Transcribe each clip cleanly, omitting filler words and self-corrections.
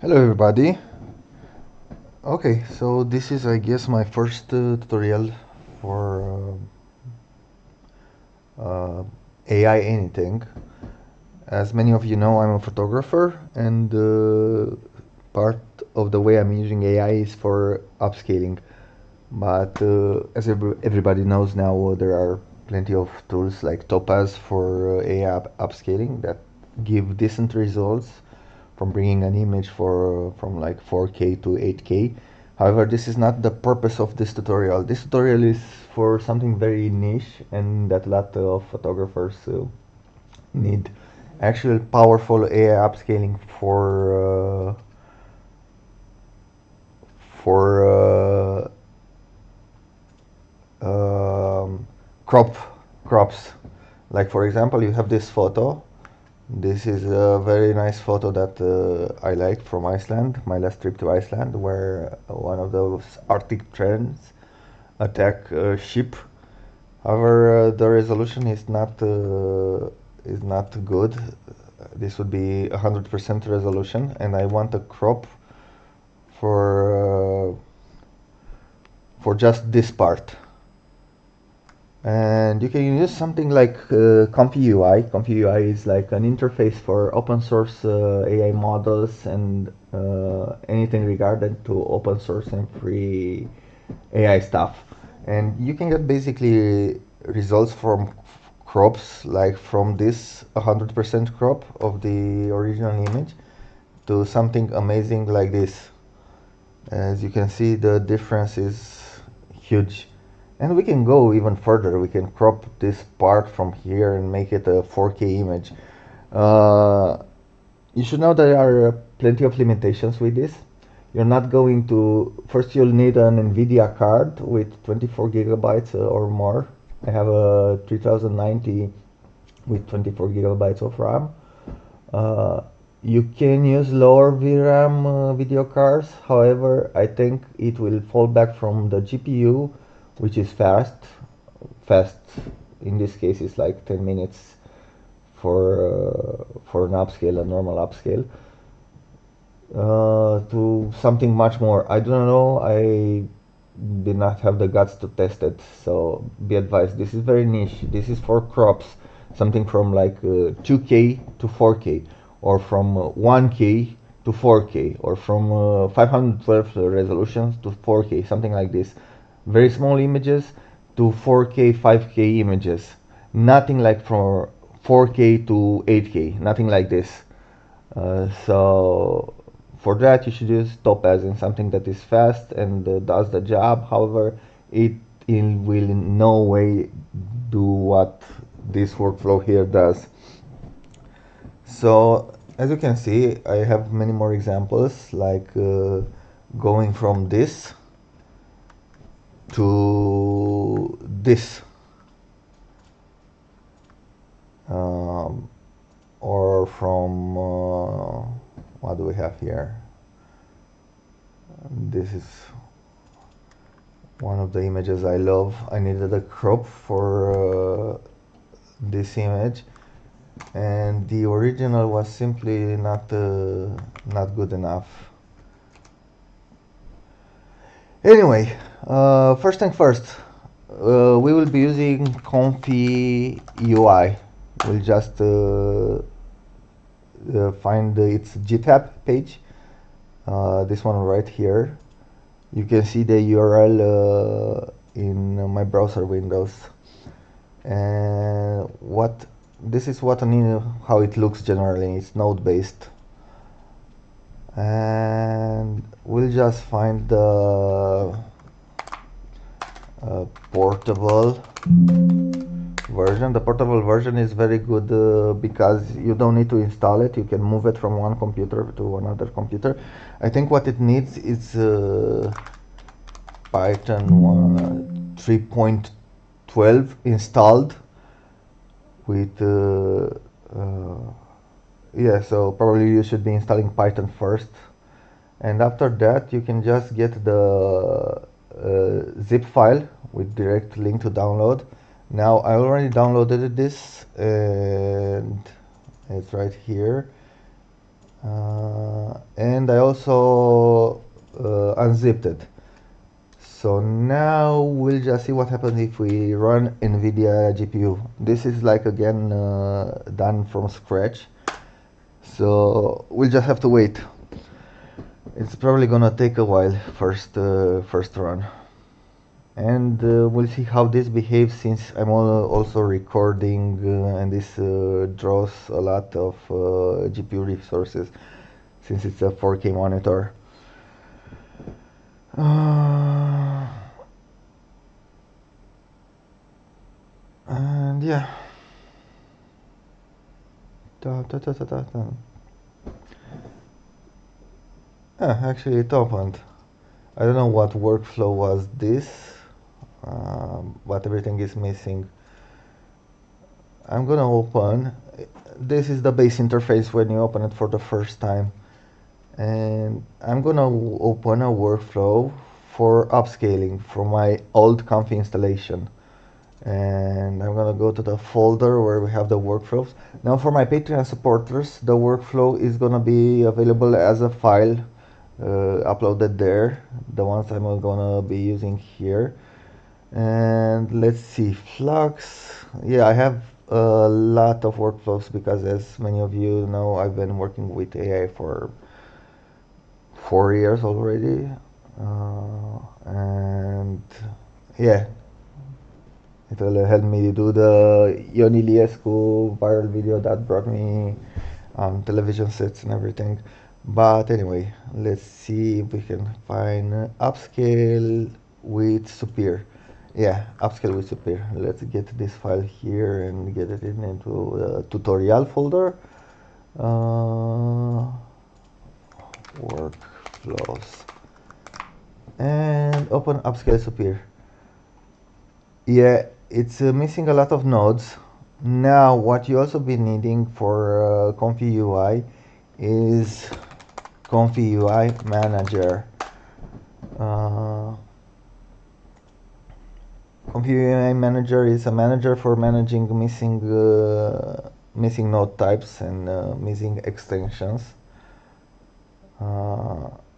Hello everybody. Okay, so this is I guess my first tutorial for AI anything. As many of you know, I'm a photographer and part of the way I'm using AI is for upscaling. But as everybody knows now, there are plenty of tools like Topaz for AI upscaling that give decent results from bringing an image from like 4K to 8K. However, this is not the purpose of this tutorial. This tutorial is for something very niche and that a lot of photographers need actual powerful AI upscaling for crop crops. Like for example, you have this photo. This is a very nice photo that I liked from Iceland, my last trip to Iceland, where one of those Arctic terns attack a ship. However, the resolution is not good. This would be 100% resolution, and I want a crop for just this part. And you can use something like comfyUI. comfyUI is like an interface for open source AI models and anything regarded to open source and free AI stuff. And you can get basically results from crops, like from this 100% crop of the original image to something amazing like this. As you can see, the difference is huge. And we can go even further. We can crop this part from here and make it a 4K image. Uh, you should know there are plenty of limitations with this. You're not going to, first you'll need an NVIDIA card with 24 gigabytes or more. I have a 3090 with 24 gigabytes of RAM. Uh, you can use lower VRAM video cards. However, I think it will fall back from the GPU, which is fast. Fast in this case is like 10 minutes for an upscale, a normal upscale, to something much more. I don't know. I did not have the guts to test it, so be advised. This is very niche. This is for crops, something from like 2K to 4K, or from 1K to 4K, or from 512 resolutions to 4K, something like this. Very small images to 4K, 5K images. Nothing like from 4K to 8K, nothing like this. So for that you should use Topaz and something that is fast and does the job. However, it will in no way do what this workflow here does. So as you can see, I have many more examples, like going from this to this, um, or from what do we have here? This is one of the images I love. I needed a crop for this image, and the original was simply not good enough. Anyway, first thing first, we will be using comfyUI. We'll just find its GitHub page, this one right here. You can see the URL in my browser windows. And this is what I mean, how it looks generally. It's node based, and we'll just find the portable version. The portable version is very good because you don't need to install it. You can move it from one computer to another computer. I think what it needs is Python 3.12 installed with yeah, so probably you should be installing Python first, and after that you can just get the zip file with direct link to download. Now I already downloaded this and it's right here, and I also unzipped it. So now we'll just see what happens if we run NVIDIA GPU. This is like again done from scratch. So we'll just have to wait. It's probably gonna take a while first run. And we'll see how this behaves since I'm also recording and this draws a lot of GPU resources since it's a 4K monitor. And yeah. Da, da, da, da, da, da. Actually it opened. I don't know what workflow was this, but everything is missing. I'm gonna open. This is the base interface when you open it for the first time. And I'm gonna open a workflow for upscaling from my old Comfy installation. And I'm gonna go to the folder where we have the workflows. Now for my Patreon supporters, the workflow is gonna be available as a file uploaded there. The ones I'm gonna be using here. And let's see, Flux. Yeah, I have a lot of workflows because as many of you know, I've been working with AI for 4 years already. And yeah, it will help me do the Ion Iliescu viral video that brought me on television sets and everything. But anyway, let's see if we can find upscale with supir. Yeah, upscale with supir. Let's get this file here and get it into the tutorial folder. Workflows. And open upscale supir. Yeah, it's missing a lot of nodes. Now, what you also be needing for comfyUI is comfyUI manager. Uh, comfyUI manager is a manager for managing missing node types and missing extensions.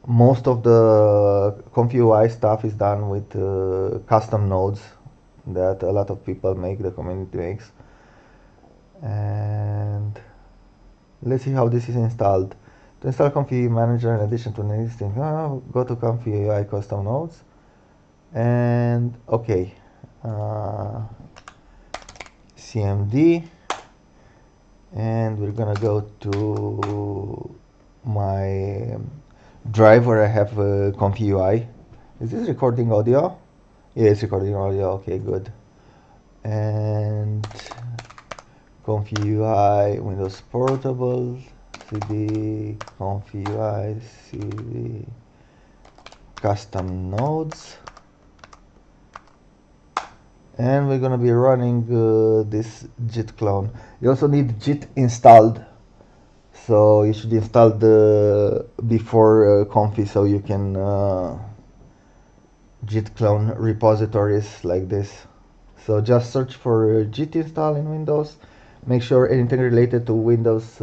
Most of the comfyUI stuff is done with custom nodes that a lot of people make, the community makes. And let's see how this is installed. To install comfy manager in addition to an existing, go to comfyUI custom nodes and okay, CMD, and we're gonna go to my drive where I have comfyUI. Is this recording audio? Yeah, it's recording audio. Okay, good. And comfyUI Windows Portable, cd comfyUI cd custom nodes, and we're gonna be running this git clone. You also need git installed, so you should install the before comfy so you can git clone repositories like this. So just search for git install in Windows. Make sure anything related to Windows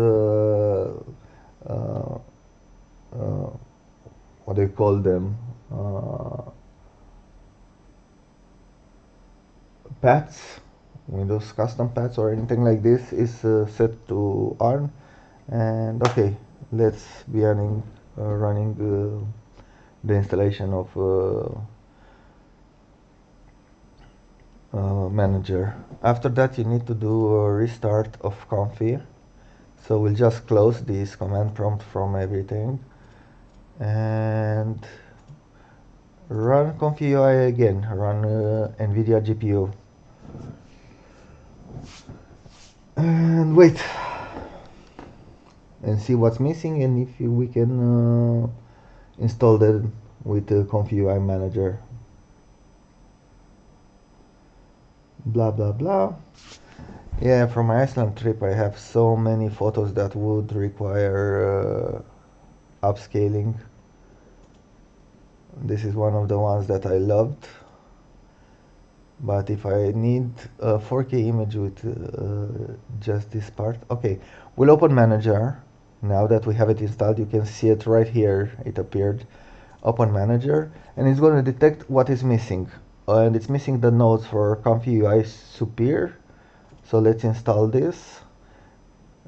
what do you call them, paths, Windows custom paths or anything like this is set to on. And okay, let's be running the installation of manager. After that you need to do a restart of comfy, so we'll just close this command prompt from everything and run comfyUI again, run NVIDIA GPU and wait and see what's missing and if we can install that with the comfyUI manager. Blah blah blah. Yeah, from my Iceland trip I have so many photos that would require upscaling. This is one of the ones that I loved, but if I need a 4K image with just this part, okay, we'll open manager Now that we have it installed, you can see it right here. It appeared open manager, and it's going to detect what is missing. And it's missing the nodes for comfyUI supir. So let's install this.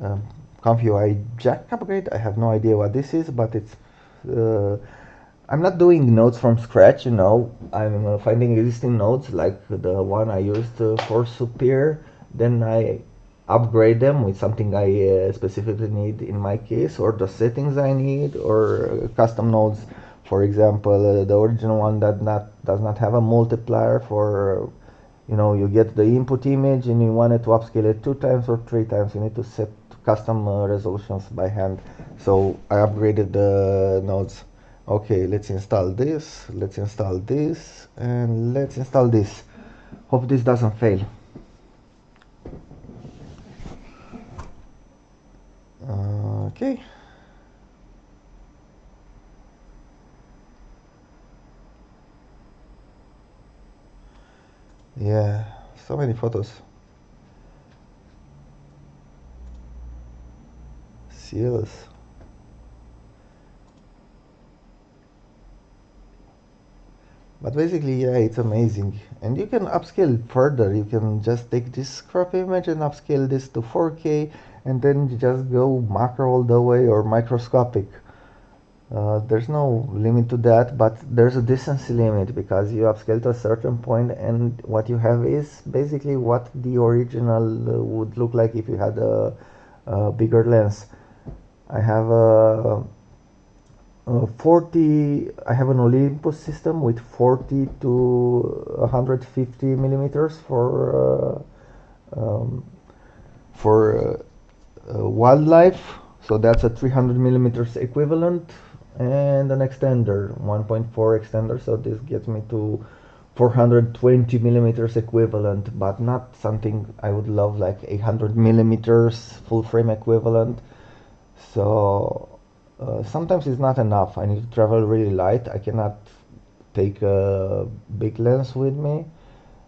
Um, comfyUI Jack upgrade. I have no idea what this is, but it's I'm not doing nodes from scratch, you know. I'm finding existing nodes like the one I used for supir. Then I upgrade them with something I specifically need in my case, or the settings I need, or custom nodes. For example, the original one that not does not have a multiplier for, you know, you get the input image and you want it to upscale it 2 times or 3 times. You need to set custom resolutions by hand. So I upgraded the nodes. Okay, let's install this, and let's install this. Hope this doesn't fail. Okay. Yeah, so many photos. Seals. But basically, yeah, it's amazing. And you can upscale further. You can just take this crop image and upscale this to 4K, and then you just go macro all the way or microscopic. There's no limit to that, but there's a decency limit because you upscale to a certain point, and what you have is basically what the original would look like if you had a bigger lens. I have a 40. I have an Olympus system with 40 to 150 millimeters for wildlife. So that's a 300 millimeters equivalent, and an extender, 1.4 extender. So this gets me to 420 millimeters equivalent, but not something I would love like 800 millimeters full frame equivalent. So sometimes it's not enough. I need to travel really light. I cannot take a big lens with me.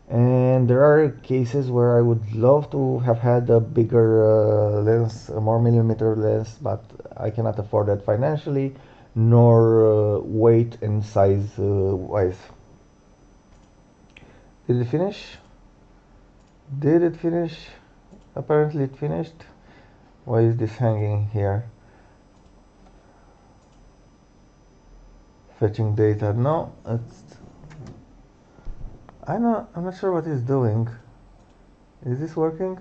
And there are cases where I would love to have had a bigger lens, a more millimeter lens, but I cannot afford that financially, nor weight and size wise. Did it finish? Did it finish? Apparently it finished. Why is this hanging here? Fetching data. No, it's. I'm not sure what it's doing. Is this working?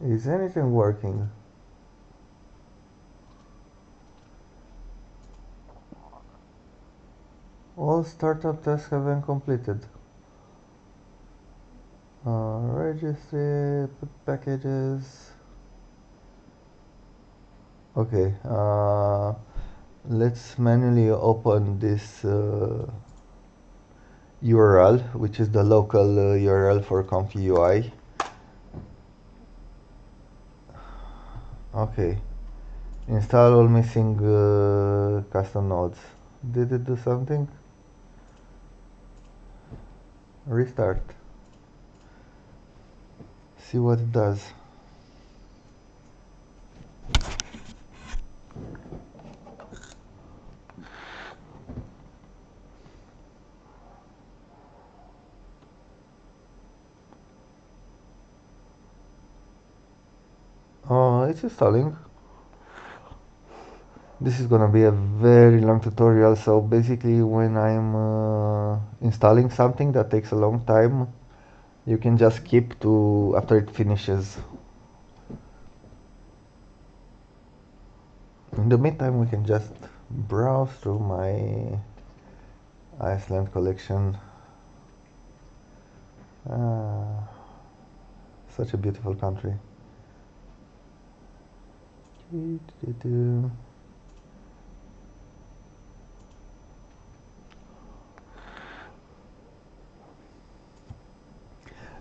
Is anything working? All startup tasks have been completed. Registry, put packages. Okay, let's manually open this URL, which is the local URL for comfyUI. Okay, install all missing custom nodes. Did it do something? Restart. See what it does. Oh, it's installing. This is gonna be a very long tutorial, so basically when I'm installing something that takes a long time, you can just skip to after it finishes. In the meantime, we can just browse through my Iceland collection. Ah, such a beautiful country.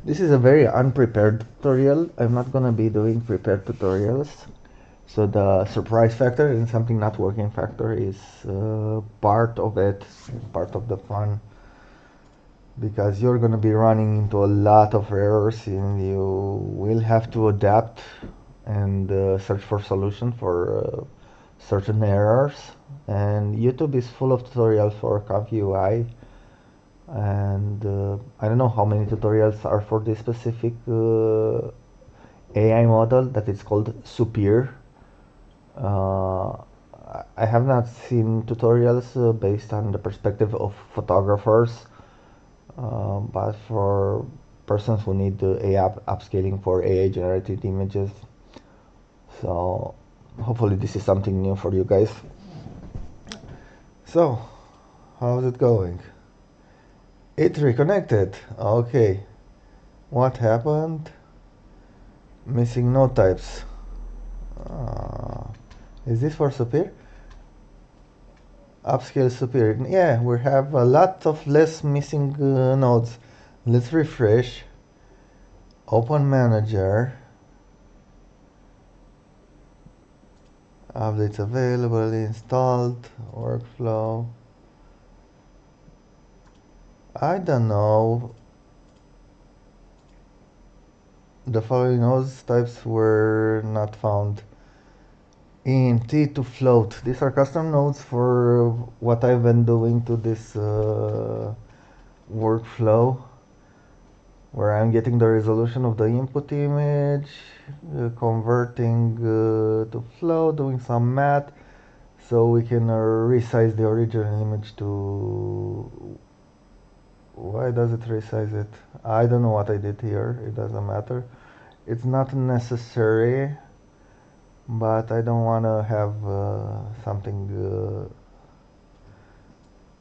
This is a very unprepared tutorial. I'm not gonna be doing prepared tutorials. So the surprise factor and something not working factor is part of it, part of the fun. Because you're gonna be running into a lot of errors and you will have to adapt and search for solution for certain errors. And YouTube is full of tutorials for comfyUI, and I don't know how many tutorials are for this specific AI model that is called supir. uh, I have not seen tutorials based on the perspective of photographers, but for persons who need the AI upscaling for AI generated images. So hopefully this is something new for you guys. So how's it going? It reconnected. Okay. What happened? Missing node types. Uh, is this for supir? Upscale supir. Yeah, we have a lot of less missing nodes. Let's refresh. Open manager. Updates available, installed, workflow. I don't know. The following nodes types were not found. Int to float. These are custom nodes for what I've been doing to this workflow, where I'm getting the resolution of the input image, converting to float, doing some math, so we can resize the original image to... Why does it resize it? I don't know what I did here. It doesn't matter. It's not necessary, but I don't want to have something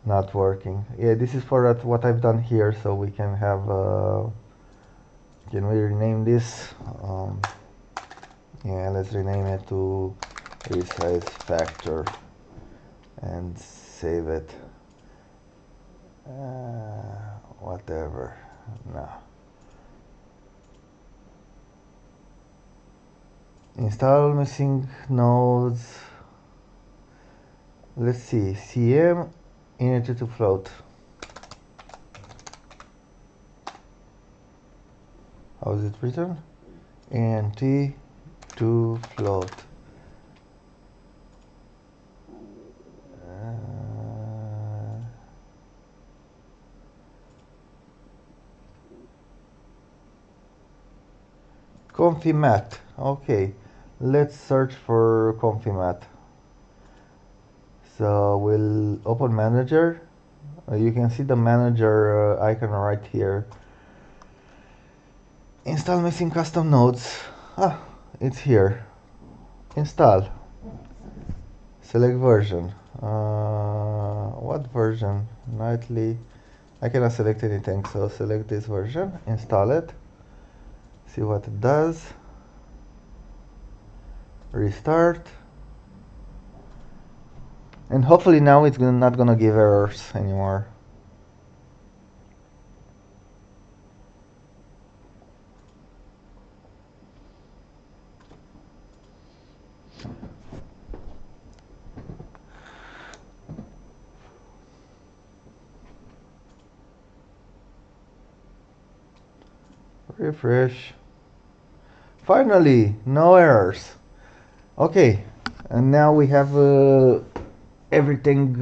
not working. Yeah, this is for what I've done here, so we can have... can we rename this? Yeah, let's rename it to resize factor and save it. Whatever. No. Install missing nodes. Let's see. CM integer to float. How is it written? Int to float. Comfy mat. Okay, let's search for comfy mat. So we'll open manager. You can see the manager icon right here. Install missing custom nodes. Ah, it's here. Install. Select version. What version? Nightly. I cannot select anything, so select this version. Install it. See what it does. Restart. And hopefully now it's not gonna give errors anymore. Refresh. Finally, no errors. Okay, and now we have everything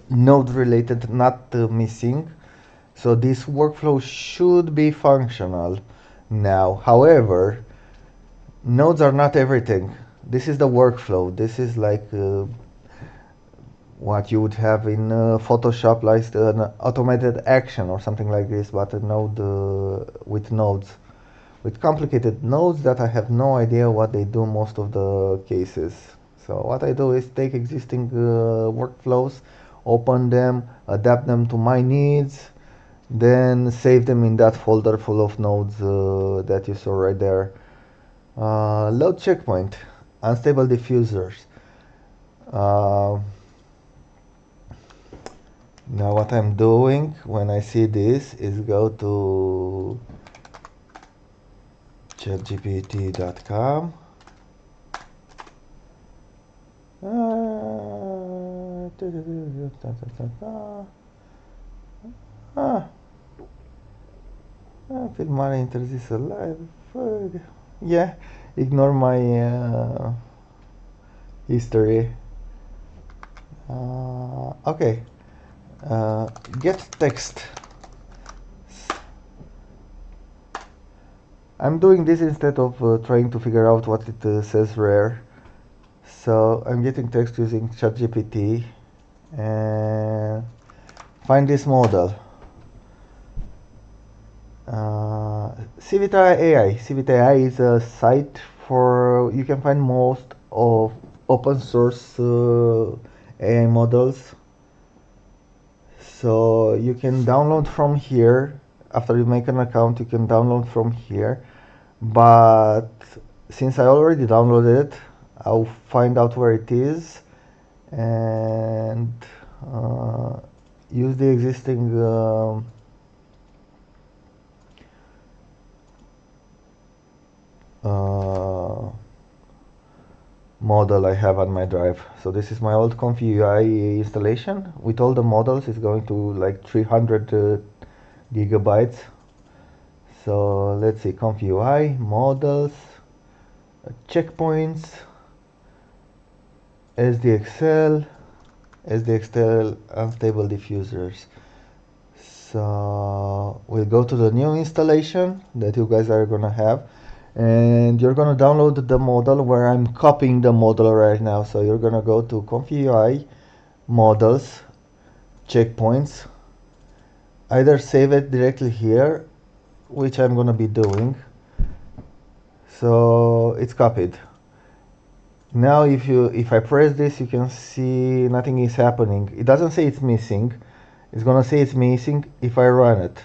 node related, not missing. So this workflow should be functional now. However, nodes are not everything. This is the workflow. This is like what you would have in Photoshop, like an automated action or something like this, but a node with nodes. With complicated nodes that I have no idea what they do most of the cases. So what I do is take existing workflows, open them, adapt them to my needs, then save them in that folder full of nodes that you saw right there. Load checkpoint, unstable diffusers. Now what I'm doing when I see this is go to chatgpt.com. Filmarea interzisă live. Yeah, ignore my history. Okay, uh, get text. I'm doing this instead of trying to figure out what it says rare. So I'm getting text using ChatGPT and find this model. Civita AI. Civita AI is a site for you can find most of open source AI models. So you can download from here. After you make an account, you can download from here. But since I already downloaded it, I'll find out where it is and use the existing uh, model I have on my drive. So this is my old comfyUI installation. With all the models, it's going to like 300 gigabytes. So let's see, comfyUI, models, checkpoints, SDXL, SDXL, unstable diffusers. So we'll go to the new installation that you guys are gonna have, and you're gonna download the model where I'm copying the model right now. So you're gonna go to comfyUI, models, checkpoints, either save it directly here, which I'm gonna be doing. So it's copied. Now if I press this, you can see nothing is happening. It doesn't say it's missing. It's gonna say it's missing if I run it.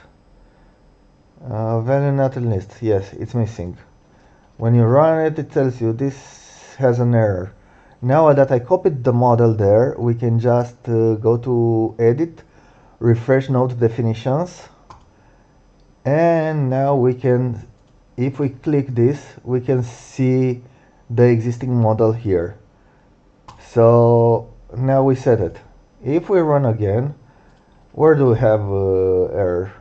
Value not in list. Yes, it's missing. When you run it, it tells you this has an error. Now that I copied the model there, we can just go to edit, refresh node definitions, and now we can, if we click this, we can see the existing model here. So now we set it. If we run again, where do we have error?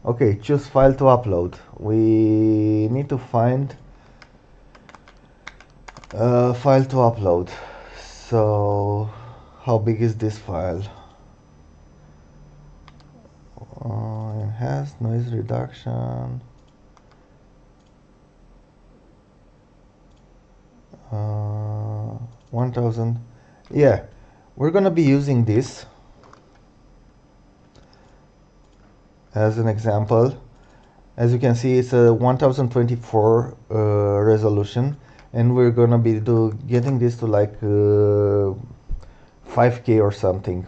Okay, choose file to upload. We need to find a file to upload. So how big is this file? Enhanced noise reduction. 1000. Yeah, we're gonna be using this as an example. As you can see, it's a 1024 resolution, and we're gonna be getting this to like 5K or something.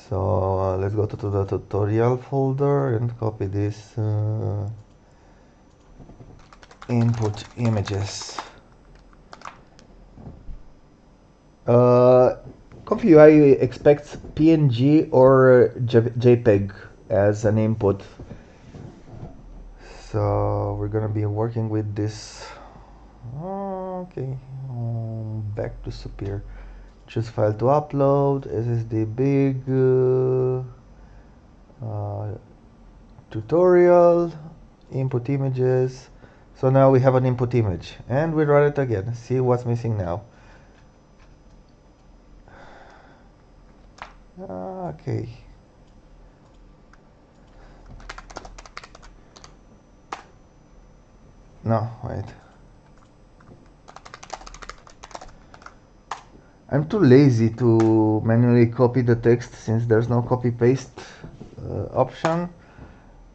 So let's go to the tutorial folder and copy this input images. comfyUI expects PNG or JPEG as an input. So we're gonna be working with this. Okay, back to supir. Choose file to upload, SSD big, tutorial, input images. So now we have an input image and we run it again. See what's missing now. Okay. No, wait. I'm too lazy to manually copy the text since there's no copy paste option.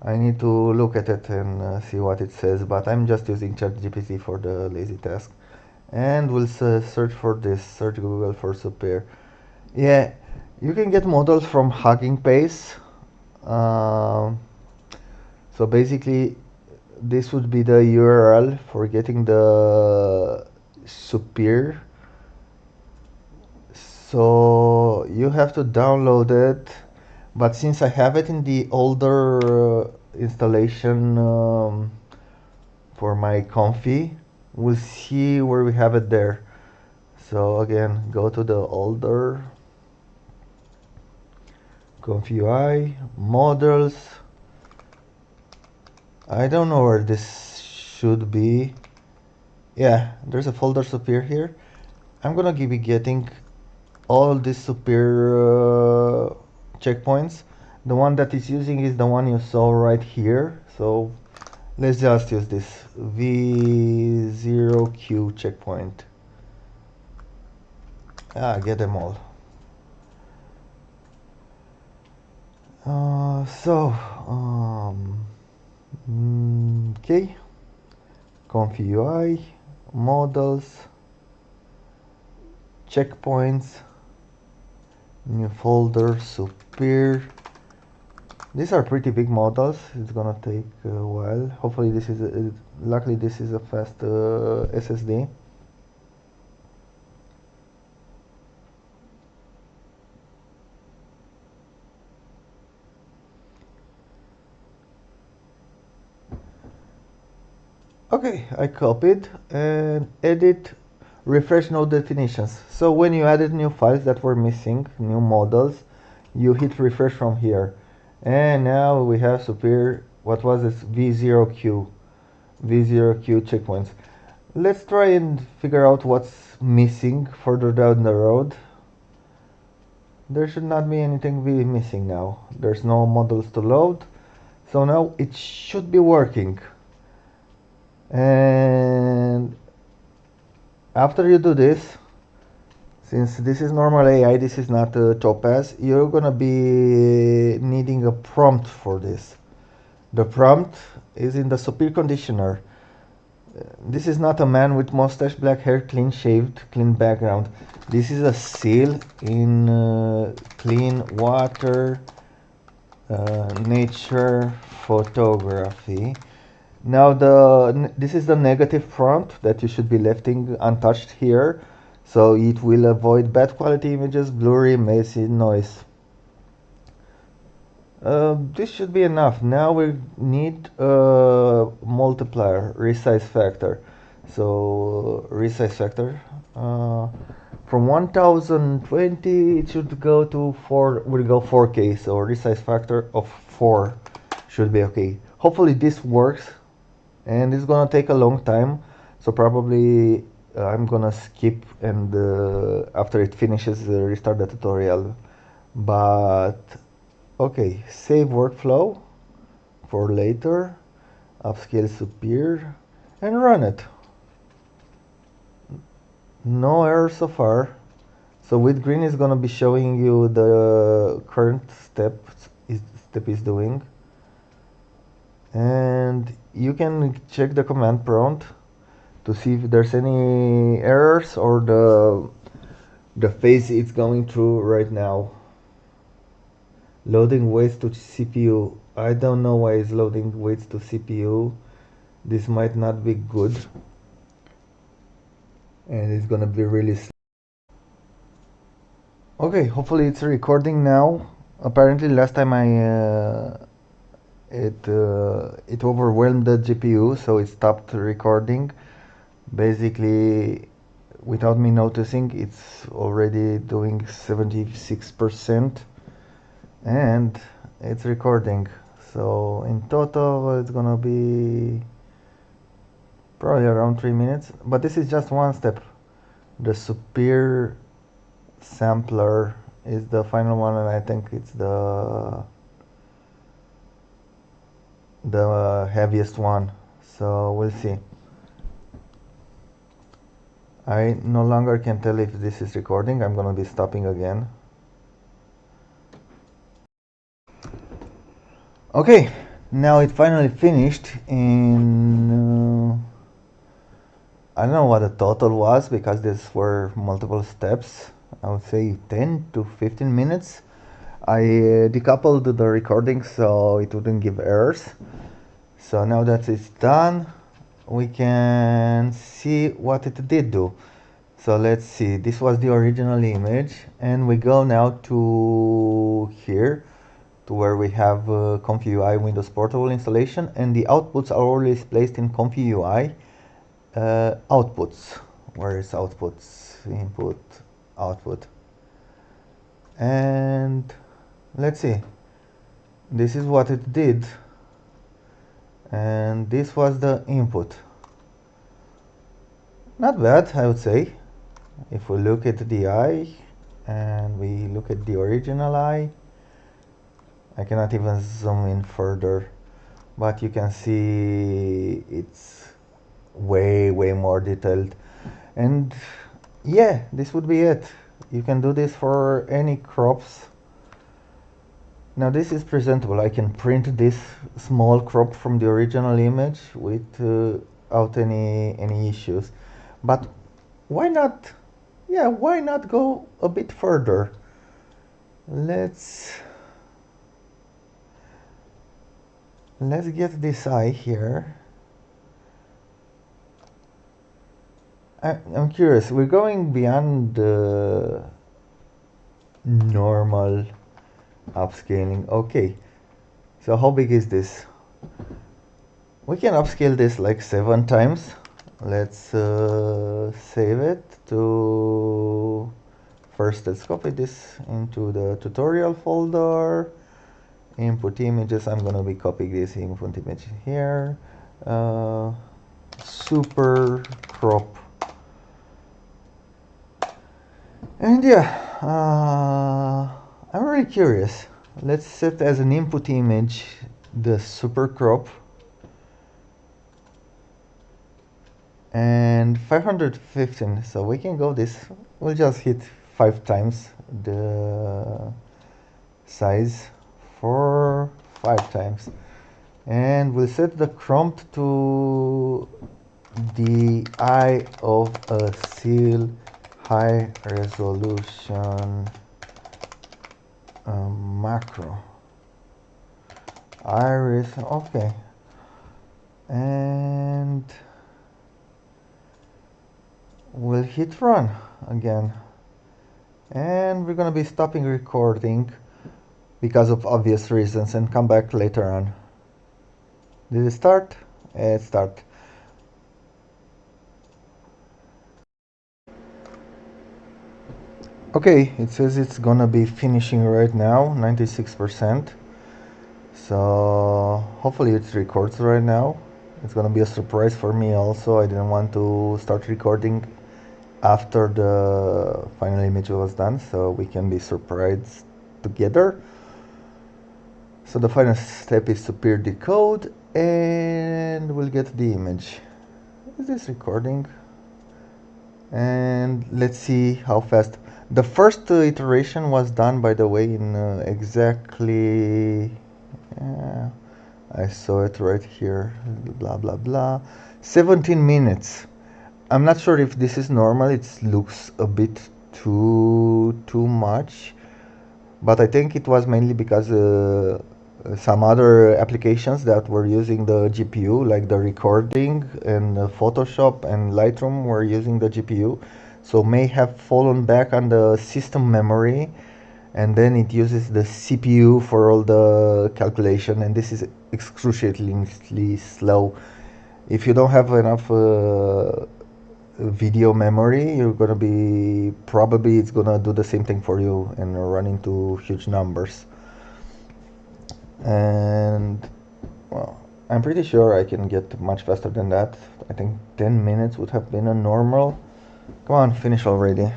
I need to look at it and see what it says, but I'm just using ChatGPT for the lazy task. And we'll search for this, search Google for supir. Yeah, you can get models from Hugging Face. Um, so basically, this would be the URL for getting the supir. So you have to download it, but since I have it in the older installation for my comfy, we'll see where we have it there. So again, go to the older comfyUI models, I don't know where this should be. Yeah, there's a folder supir here. I'm gonna be getting all these supir checkpoints. The one that is using is the one you saw right here. So let's just use this V0Q checkpoint. Get them all. Okay, comfyUI, models, checkpoints, new folder, supir. These are pretty big models. It's gonna take a while. Hopefully this is luckily this is a fast SSD. Okay, I copied and edit, refresh node definitions. So when you added new files that were missing, new models, you hit refresh from here. And now we have superior, what was this? V0Q checkpoints. Let's try and figure out what's missing further down the road. There should not be anything really missing now. There's no models to load. So now it should be working. And after you do this, since this is normal AI, this is not Topaz, you're gonna be needing a prompt for this. The prompt is in the supir conditioner. This is not a man with mustache, black hair, clean shaved, clean background. This is a seal in clean water, nature photography. Now this is the negative prompt that you should be leaving untouched here, so it will avoid bad quality images, blurry, messy noise. This should be enough. Now we need a multiplier, resize factor. So resize factor from 1020 it should go to 4. Will go 4K. So resize factor of 4 should be okay. Hopefully this works, and it's gonna take a long time. So probably I'm gonna skip and after it finishes restart the tutorial. But okay, save workflow for later, upscale supir, and run it. No error so far. So with green is gonna be showing you the current step is doing, and you can check the command prompt to see if there's any errors or the phase it's going through right now. Loading weights to CPU. I don't know why it's loading weights to CPU. This might not be good. And it's gonna be really slow. Okay, hopefully it's recording now. Apparently last time it overwhelmed the GPU, so it stopped recording. Basically, without me noticing, it's already doing 76%. And it's recording, so in total it's gonna be probably around 3 minutes, but this is just one step. The supir sampler is the final one, and I think it's the heaviest one, so we'll see. I no longer can tell if this is recording. I'm gonna be stopping again. Okay, now it finally finished in I don't know what the total was because these were multiple steps. I would say 10 to 15 minutes. I decoupled the recording so it wouldn't give errors. So now that it's done, we can see what it did do. So let's see, this was the original image, and we go now to here to where we have comfyUI Windows Portable installation, and the outputs are always placed in comfyUI outputs. Where is outputs? Input, output. And let's see. This is what it did. and this was the input. Not bad, I would say. If we look at the eye and we look at the original eye, I cannot even zoom in further, but you can see it's way more detailed. And yeah, this would be it. You can do this for any crops. Now this is presentable. I can print this small crop from the original image without any issues. But why not? Yeah, why not go a bit further? Let's get this eye here. I'm curious. We're going beyond the normal upscaling. Okay. So how big is this? We can upscale this like 7 times. Let's save it to... First, let's copy this into the tutorial folder. Input images, I'm gonna be copying this input image here. Super crop. And yeah, I'm really curious. Let's set as an input image the super crop. And 515, so we can go this, we'll just hit 5 times the size for 5 times. And we'll set the prompt to the eye of a seal high resolution macro. Iris, okay. And we'll hit run again. And we're gonna be stopping recording because of obvious reasons and come back later on. Did it start? It start. Okay, it says it's gonna be finishing right now, 96%. So hopefully it records right now. It's gonna be a surprise for me also. I didn't want to start recording after the final image was done, so we can be surprised together. So the final step is supir the code and we'll get the image. Is this recording? And let's see how fast. The first iteration was done, by the way, in exactly... I saw it right here, blah blah blah, 17 minutes. I'm not sure if this is normal. It looks a bit too much, but I think it was mainly because some other applications that were using the GPU, like the recording and Photoshop and Lightroom, were using the GPU, so may have fallen back on the system memory, and then it uses the CPU for all the calculation, and this is excruciatingly slow. If you don't have enough video memory, you're gonna be, probably it's gonna do the same thing for you and run into huge numbers. And well, I'm pretty sure I can get much faster than that. I think 10 minutes would have been a normal. Come on, finish already.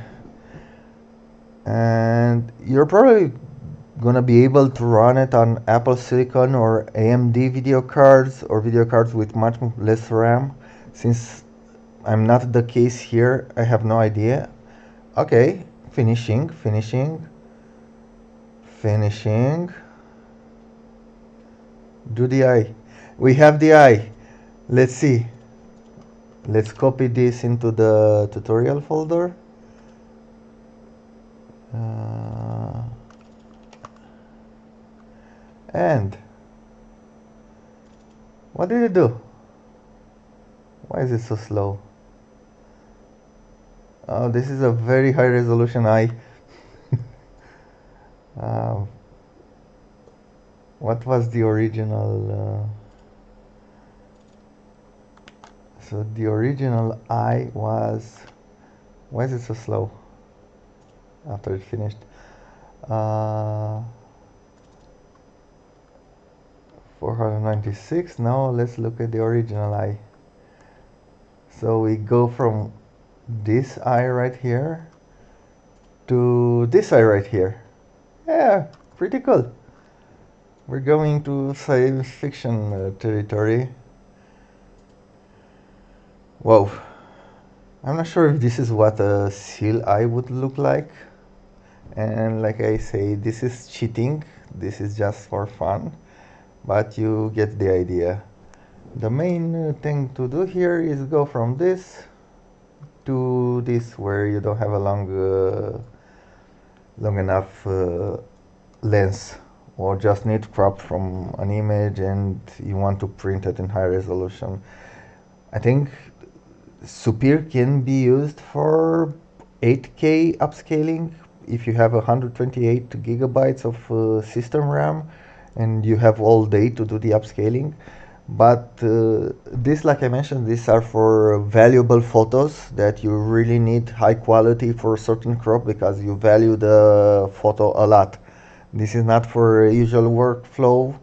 And you're probably gonna be able to run it on Apple Silicon or AMD video cards, or video cards with much less RAM. Since I'm not the case here, I have no idea. Okay, finishing. Do the eye. We have the eye. Let's see. Let's copy this into the tutorial folder. And what did it do? Why is it so slow? Oh, this is a very high resolution eye. What was the original? So the original eye was... Why is it so slow after it finished? 496. Now let's look at the original eye. So we go from this eye right here to this eye right here. Yeah, pretty cool. We're going to science fiction territory. Whoa. I'm not sure if this is what a seal eye would look like. And like I say, this is cheating. This is just for fun. But you get the idea. The main thing to do here is go from this to this, where you don't have a long enough lens, or just need crop from an image and you want to print it in high resolution. I think supir can be used for 8K upscaling if you have 128 gigabytes of system RAM and you have all day to do the upscaling. But this, like I mentioned, these are for valuable photos that you really need high quality for a certain crop because you value the photo a lot. This is not for usual workflow.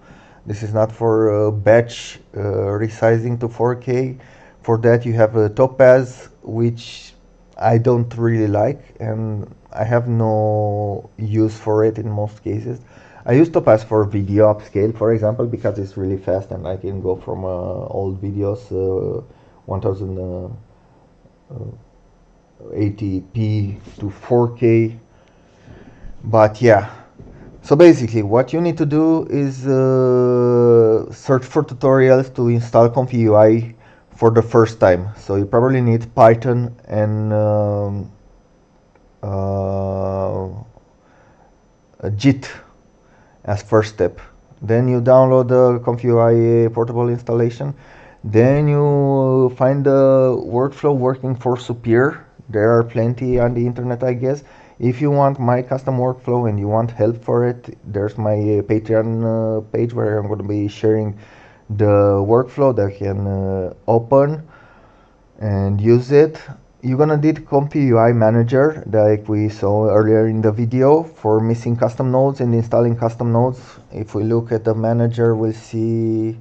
This is not for batch resizing to 4K. For that you have a topaz, which I don't really like, and I have no use for it in most cases. I use topaz for video upscale, for example, because it's really fast and I can go from old videos 1080p to 4K. But yeah, so basically what you need to do is search for tutorials to install comfyUI for the first time. So you probably need Python and a JIT as first step. Then you download the comfyUI portable installation. Then you find the workflow working for Supir. There are plenty on the internet, I guess. If you want my custom workflow and you want help for it, there's my Patreon page where I'm going to be sharing the workflow that you can open and use it. You're gonna need comfyUI manager like we saw earlier in the video for missing custom nodes and installing custom nodes. If we look at the manager, we'll see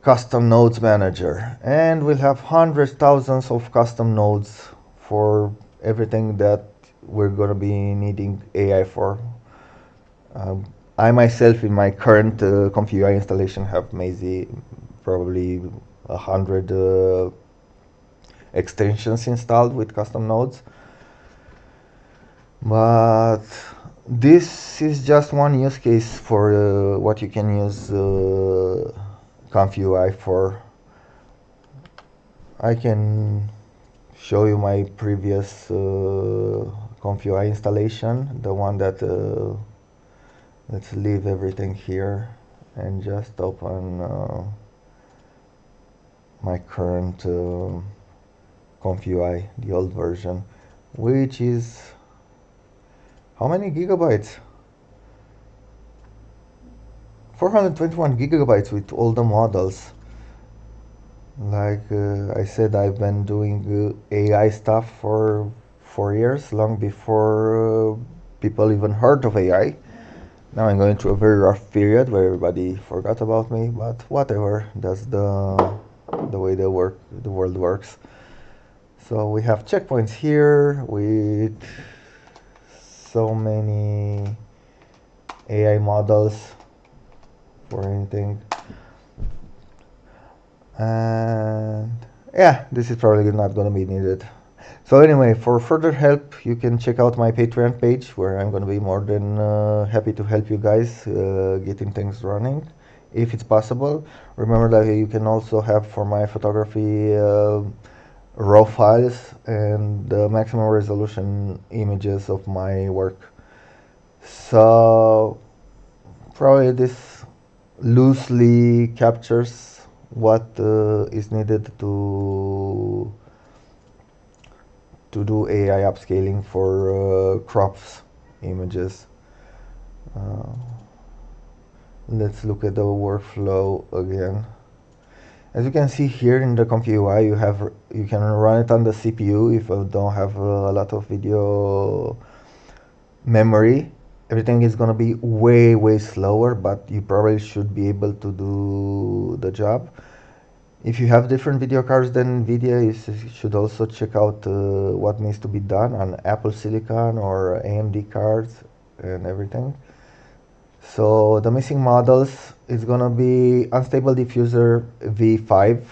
custom nodes manager, and we'll have hundreds, thousands of custom nodes for everything that we're gonna be needing AI for. I myself, in my current comfyUI installation, have maybe probably 100 extensions installed with custom nodes. But this is just one use case for what you can use comfyUI for. I can show you my previous comfyUI installation, the one that let's leave everything here and just open my current comfyUI, the old version, which is how many gigabytes? 421 gigabytes with all the models. Like I said, I've been doing AI stuff for 4 years, long before people even heard of AI. Now I'm going through a very rough period where everybody forgot about me, but whatever. That's the way the world works. So we have checkpoints here with so many AI models for anything. And yeah, this is probably not going to be needed. So anyway, for further help, you can check out my Patreon page, where I'm going to be more than happy to help you guys getting things running, if it's possible. Remember that you can also have for my photography raw files and the maximum resolution images of my work. So probably this loosely captures what is needed to do AI upscaling for crops images. Let's look at the workflow again. As you can see here in the comfyUI, you can run it on the CPU if you don't have a lot of video memory. everything is gonna be way slower, but you probably should be able to do the job. If you have different video cards than NVIDIA, you should also check out what needs to be done on Apple Silicon or AMD cards and everything. So the missing models is gonna be unstable diffuser V5.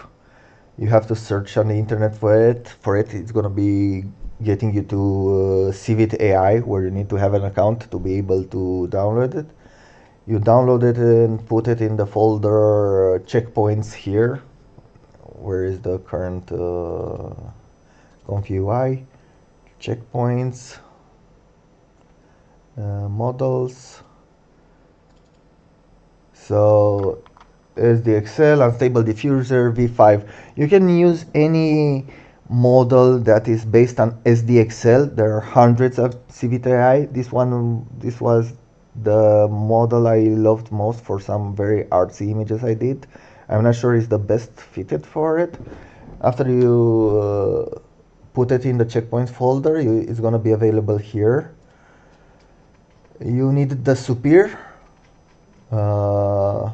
You have to search on the internet for it. It's gonna be getting you to Civit AI, where you need to have an account to be able to download it. You download it and put it in the folder checkpoints here. Where is the current comfyUI? Checkpoints, models. So is the Excel unstable diffuser V5. You can use any model that is based on SDXL. There are hundreds of CVTI. This was the model I loved most for some very artsy images I did. I'm not sure it's the best fitted for it. After you put it in the checkpoints folder, it's gonna be available here. You need the supir. Uh,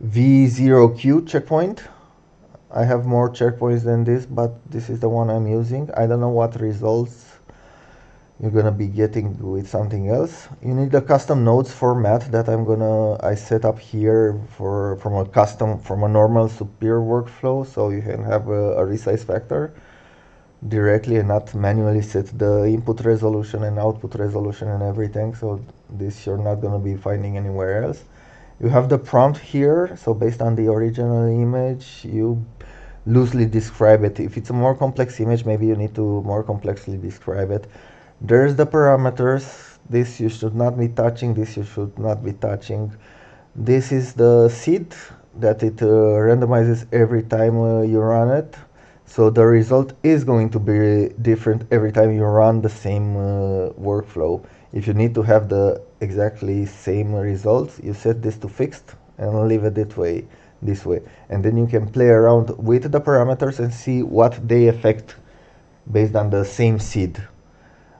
V0Q checkpoint. I have more checkpoints than this, but this is the one I'm using. I don't know what results you're gonna be getting with something else. You need the custom nodes format that I set up here from a normal supir workflow, so you can have a resize factor directly and not manually set the input resolution and output resolution and everything. So this you're not gonna be finding anywhere else. You have the prompt here, so based on the original image, you loosely describe it. If it's a more complex image, maybe you need to more complexly describe it. There's the parameters. This you should not be touching, this you should not be touching. This is the seed that it randomizes every time you run it. So the result is going to be different every time you run the same workflow. If you need to have the exactly same results, you set this to fixed and leave it this way. And then you can play around with the parameters and see what they affect based on the same seed.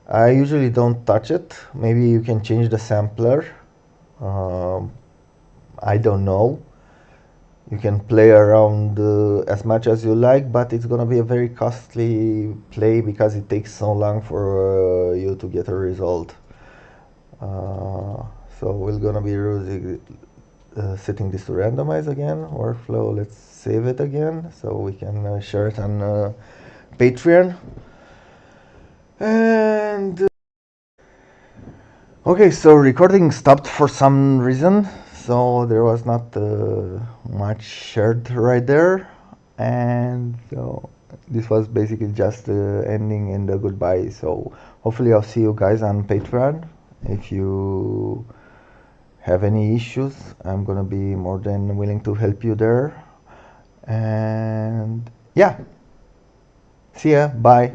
I usually don't touch it. Maybe you can change the sampler. Um, I don't know. You can play around as much as you like, but it's gonna be a very costly play because it takes so long for you to get a result. Uh, so we're gonna be using, setting this to randomize again. Workflow, let's save it again so we can share it on Patreon. And okay, so recording stopped for some reason, so there was not much shared right there, and so this was basically just the ending and the goodbye. So hopefully I'll see you guys on Patreon. If you have any issues, I'm gonna be more than willing to help you there. And yeah, see ya, bye.